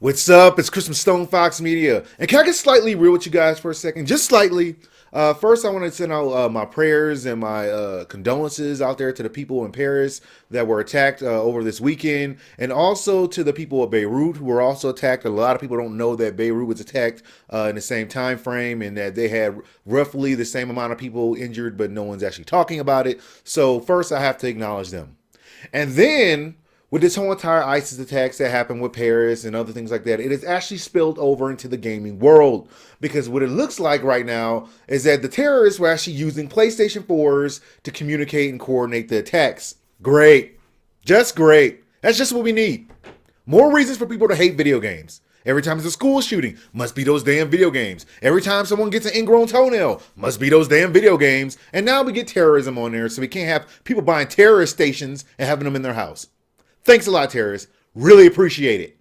What's up? It's Chris from StonefoxMedia. And can I get slightly real with you guys for a second? Just slightly. First, I want to send out my prayers and my condolences out there to the people in Paris that were attacked over this weekend, and also to the people of Beirut who were also attacked. A lot of people don't know that Beirut was attacked in the same time frame, and that they had roughly the same amount of people injured, but no one's actually talking about it. So first, I have to acknowledge them. And then, with this whole entire ISIS attacks that happened with Paris and other things like that, it has actually spilled over into the gaming world. Because what it looks like right now is that the terrorists were actually using PlayStation 4s to communicate and coordinate the attacks. Great. Just great. That's just what we need. More reasons for people to hate video games. Every time there's a school shooting, must be those damn video games. Every time someone gets an ingrown toenail, must be those damn video games. And now we get terrorism on there, so we can't have people buying terrorist stations and having them in their house. Thanks a lot, terrorists. Really appreciate it.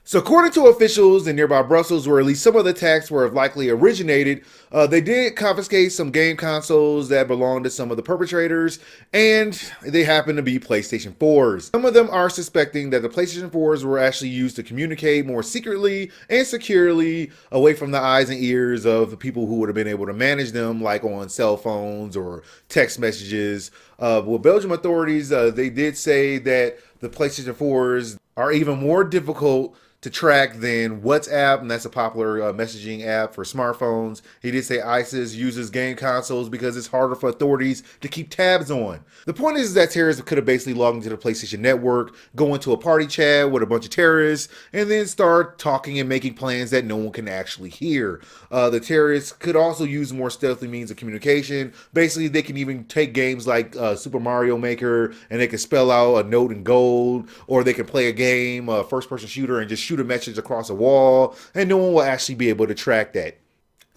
So according to officials in nearby Brussels, where at least some of the attacks were likely originated, they did confiscate some game consoles that belonged to some of the perpetrators, and they happen to be PlayStation 4s. Some of them are suspecting that the PlayStation 4s were actually used to communicate more secretly and securely away from the eyes and ears of the people who would have been able to manage them, like on cell phones or text messages. With Belgium authorities, they did say that the PlayStation 4s are even more difficult to track than WhatsApp, and that's a popular messaging app for smartphones. He did say ISIS uses game consoles because it's harder for authorities to keep tabs on. The point is that terrorists could have basically logged into the PlayStation network, go into a party chat with a bunch of terrorists, and then start talking and making plans that no one can actually hear. The terrorists could also use more stealthy means of communication. Basically, they can even take games like Super Mario Maker, and they can spell out a note in gold, or they can play a game, a first-person shooter, and just shoot a message across a wall, and no one will actually be able to track that.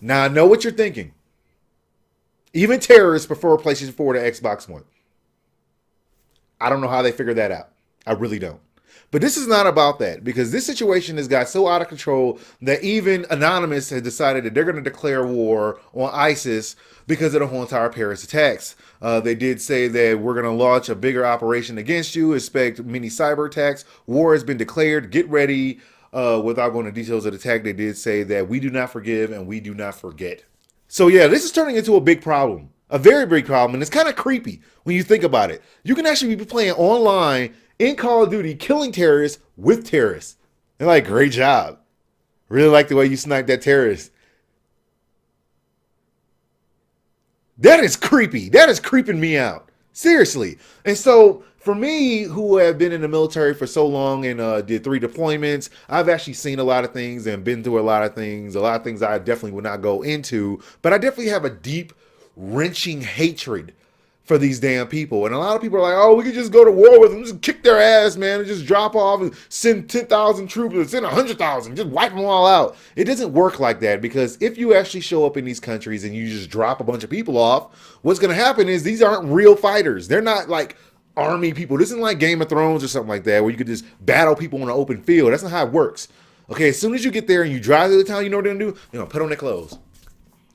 Now, I know what you're thinking. Even terrorists prefer PlayStation 4 to Xbox One. I don't know how they figured that out. I really don't. But this is not about that, because this situation has got so out of control that even Anonymous has decided that they're going to declare war on ISIS because of the whole entire Paris attacks. They did say that we're going to launch a bigger operation against you, expect many cyber attacks. War has been declared. Get ready. Without going into details of the attack, they did say that we do not forgive and we do not forget. So yeah, this is turning into a big problem. A very big problem, and it's kind of creepy when you think about it. You can actually be playing online in Call of Duty, killing terrorists with terrorists. They're like, great job. Really like the way you sniped that terrorist. That is creepy. That is creeping me out. Seriously. And so for me, who have been in the military for so long and did 3 deployments, I've actually seen a lot of things and been through a lot of things I definitely would not go into. But I definitely have a deep, wrenching hatred for these damn people. And a lot of people are like, oh, we could just go to war with them, just kick their ass, man, and just drop off and send 10,000 troops or send 100,000, just wipe them all out. It doesn't work like that, because if you actually show up in these countries and you just drop a bunch of people off, what's going to happen is these aren't real fighters. They're not like army people. This isn't like Game of Thrones or something like that, where you could just battle people on an open field. That's not how it works. Okay, as soon as you get there and you drive to the town, you know what they're going to do? They're going to put on their clothes.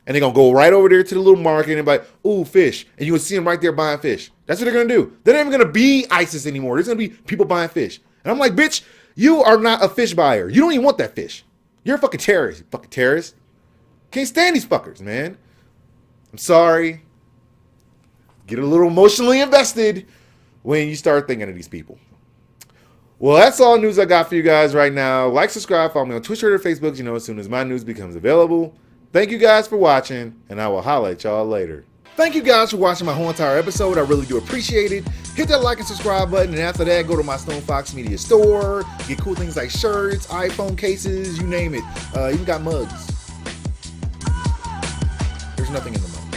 And they're going to go right over there to the little market and be like, ooh, fish. And you will see them right there buying fish. That's what they're going to do. They're not even going to be ISIS anymore. There's going to be people buying fish. And I'm like, bitch, you are not a fish buyer. You don't even want that fish. You're a fucking terrorist, you fucking terrorist. Can't stand these fuckers, man. I'm sorry. Get a little emotionally invested when you start thinking of these people. Well, that's all news I got for you guys right now. Like, subscribe, follow me on Twitter or Facebook, as soon as my news becomes available. Thank you guys for watching, and I will holler at y'all later. Thank you guys for watching my whole entire episode. I really do appreciate it. Hit that like and subscribe button, and after that, go to my StonefoxMedia store. Get cool things like shirts, iPhone cases, you name it. Even got mugs. There's nothing in the